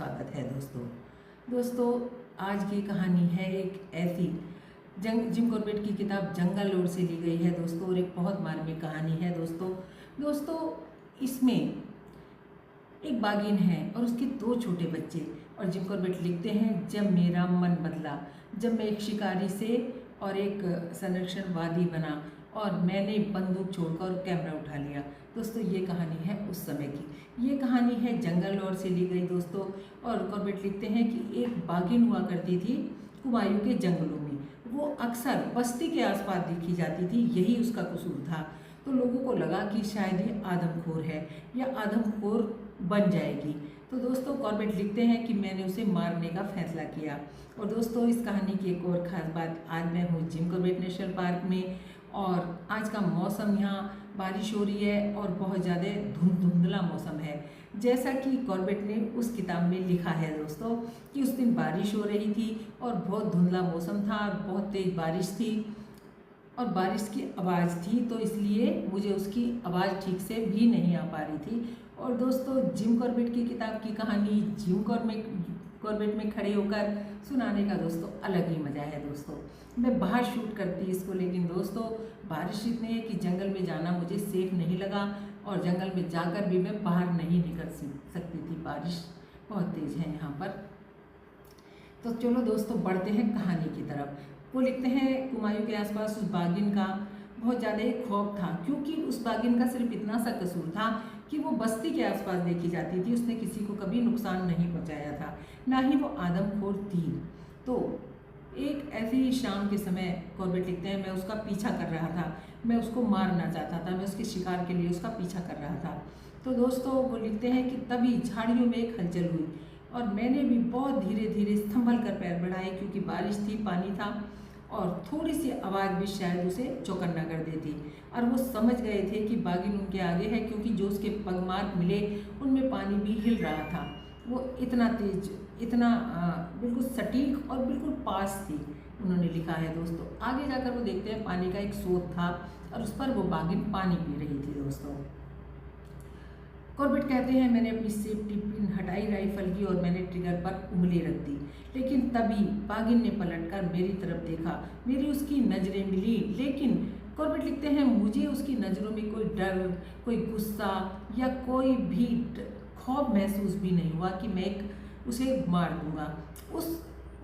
स्वागत है दोस्तों। आज की कहानी है एक ऐसी जिम कॉर्बेट की किताब जंगल लॉर्ड से ली गई है दोस्तों, और एक बहुत मार्मिक कहानी है दोस्तों। इसमें एक बाघिन है और उसके दो छोटे बच्चे, और जिम कॉर्बेट लिखते हैं, जब मेरा मन बदला, जब मैं एक शिकारी से और एक संरक्षणवादी बना और मैंने बंदूक छोड़कर कैमरा उठा लिया। दोस्तों ये कहानी है उस समय की, ये कहानी है जंगल लॉर्ड से ली गई दोस्तों। और कॉर्बेट लिखते हैं कि एक बाघिन हुआ करती थी कुमायूं के जंगलों में। वो अक्सर बस्ती के आसपास देखी जाती थी, यही उसका कसूर था। तो लोगों को लगा कि शायद ये आदमखोर है या आदमखोर बन जाएगी। तो दोस्तों कॉर्बेट लिखते हैं कि मैंने उसे मारने का फैसला किया। और दोस्तों इस कहानी की एक और ख़ास बात, आज मैं हूँ जिम कॉर्बेट नेशनल पार्क में, और आज का मौसम यहाँ बारिश हो रही है और बहुत ज़्यादा धुंधला मौसम है। जैसा कि कॉर्बेट ने उस किताब में लिखा है दोस्तों कि उस दिन बारिश हो रही थी और बहुत धुंधला मौसम था और बहुत तेज़ बारिश थी और बारिश की आवाज़ थी, तो इसलिए मुझे उसकी आवाज़ ठीक से भी नहीं आ पा रही थी। और दोस्तों जिम कॉर्बेट की किताब की कहानी जिम कॉर्बेट में खड़े होकर सुनाने का दोस्तों अलग ही मज़ा है दोस्तों। मैं बाहर शूट करती इसको, लेकिन दोस्तों बारिश इतनी है कि जंगल में जाना मुझे सेफ नहीं लगा, और जंगल में जाकर भी मैं बाहर नहीं निकल सकती थी, बारिश बहुत तेज़ है यहाँ पर। तो चलो दोस्तों बढ़ते हैं कहानी की तरफ। वो लिखते हैं, कुमायूं के आसपास उस बाघिन का बहुत ज़्यादा एक खौफ था, क्योंकि उस बाघिन का सिर्फ इतना सा कसूर था कि वो बस्ती के आसपास देखी जाती थी। उसने किसी को कभी नुकसान नहीं पहुंचाया था, ना ही वो आदमखोर थी। तो एक ऐसी ही शाम के समय कॉर्बेट लिखते हैं, मैं उसका पीछा कर रहा था, मैं उसको मारना चाहता था, मैं उसके शिकार के लिए उसका पीछा कर रहा था। तो दोस्तों वो लिखते हैं कि तभी झाड़ियों में एक हलचल हुई और मैंने भी बहुत धीरे धीरे संभल कर पैर बढ़ाए, क्योंकि बारिश थी, पानी था, और थोड़ी सी आवाज़ भी शायद उसे चौकन्ना कर देती। और वो समझ गए थे कि बाघिन उनके आगे है, क्योंकि जो उसके पगमार्क मिले उनमें पानी भी हिल रहा था। वो इतना तेज, इतना बिल्कुल सटीक और बिल्कुल पास थी, उन्होंने लिखा है दोस्तों। आगे जाकर वो देखते हैं पानी का एक स्रोत था और उस पर वो बाघिन पानी पी रही थी दोस्तों। कॉर्बेट कहते हैं, मैंने अपनी सेफ्टी पिन हटाई राइफल की और मैंने ट्रिगर पर उंगली रख दी, लेकिन तभी बाघिन ने पलटकर मेरी तरफ देखा। मेरी उसकी नज़रें मिली, लेकिन कॉर्बेट लिखते हैं, मुझे उसकी नज़रों में कोई डर, कोई गुस्सा या कोई भी खौफ महसूस भी नहीं हुआ कि मैं उसे मार दूंगा।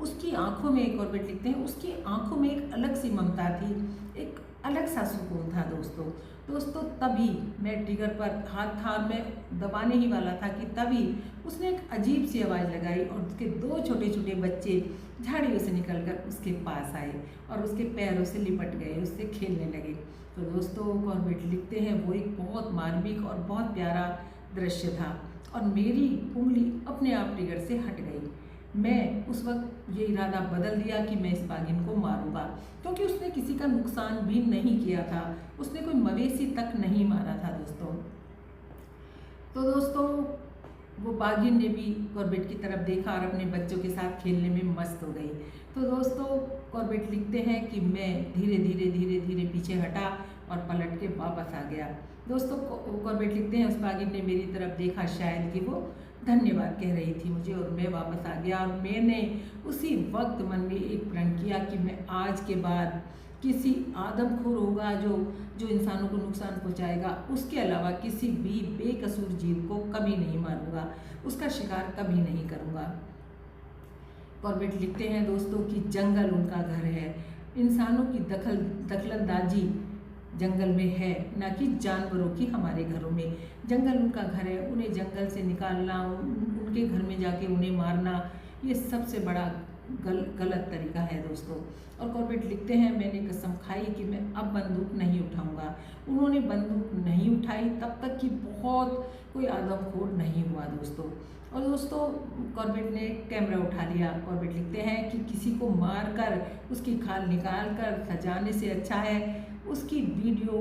उसकी आंखों में, कॉर्बेट लिखते हैं, उसकी आंखों में एक अलग सी ममता थी, एक अलग सा सुकून था दोस्तों। तभी मैं ट्रिगर पर हाथ था और मैं दबाने ही वाला था कि तभी उसने एक अजीब सी आवाज़ लगाई और उसके दो छोटे छोटे बच्चे झाड़ियों से निकलकर उसके पास आए और उसके पैरों से लिपट गए, उससे खेलने लगे। तो दोस्तों कॉर्बेट लिखते हैं, वो एक बहुत मार्मिक और बहुत प्यारा दृश्य था और मेरी उंगली अपने आप ट्रिगर से हट गई। मैं उस वक्त ये इरादा बदल दिया कि मैं इस बाघिन को मारूंगा, क्योंकि उसने किसी का नुकसान भी नहीं किया था, उसने कोई मवेशी तक नहीं मारा था दोस्तों। तो दोस्तों वो बाघिन ने भी कॉर्बेट की तरफ देखा और अपने बच्चों के साथ खेलने में मस्त हो गई। तो दोस्तों कॉर्बेट लिखते हैं कि मैं धीरे धीरे पीछे हटा और पलट के वापस आ गया। दोस्तों कॉर्बेट लिखते हैं, उस बाघिन ने मेरी तरफ देखा, शायद कि वो धन्यवाद कह रही थी मुझे, और मैं वापस आ गया। और मैंने उसी वक्त मन में एक प्रण किया कि मैं आज के बाद किसी आदमखोर होगा जो इंसानों को नुकसान पहुंचाएगा, उसके अलावा किसी भी बेकसूर जीव को कभी नहीं मारूंगा, उसका शिकार कभी नहीं करूंगा। कॉर्बेट लिखते हैं दोस्तों कि जंगल उनका घर है, इंसानों की दखलंदाजी जंगल में है, ना कि जानवरों की हमारे घरों में। जंगल उनका घर है, उन्हें जंगल से निकालना, उनके घर में जाके उन्हें मारना, ये सबसे बड़ा गलत तरीका है दोस्तों। और कॉर्बेट लिखते हैं, मैंने कसम खाई कि मैं अब बंदूक नहीं उठाऊंगा। उन्होंने बंदूक नहीं उठाई तब तक कि बहुत कोई आदमखोर नहीं हुआ दोस्तों। और दोस्तों कॉर्बेट ने कैमरा उठा लिया। कॉर्बेट लिखते हैं कि किसी को मार कर उसकी खाल निकाल कर सजाने से अच्छा है उसकी वीडियो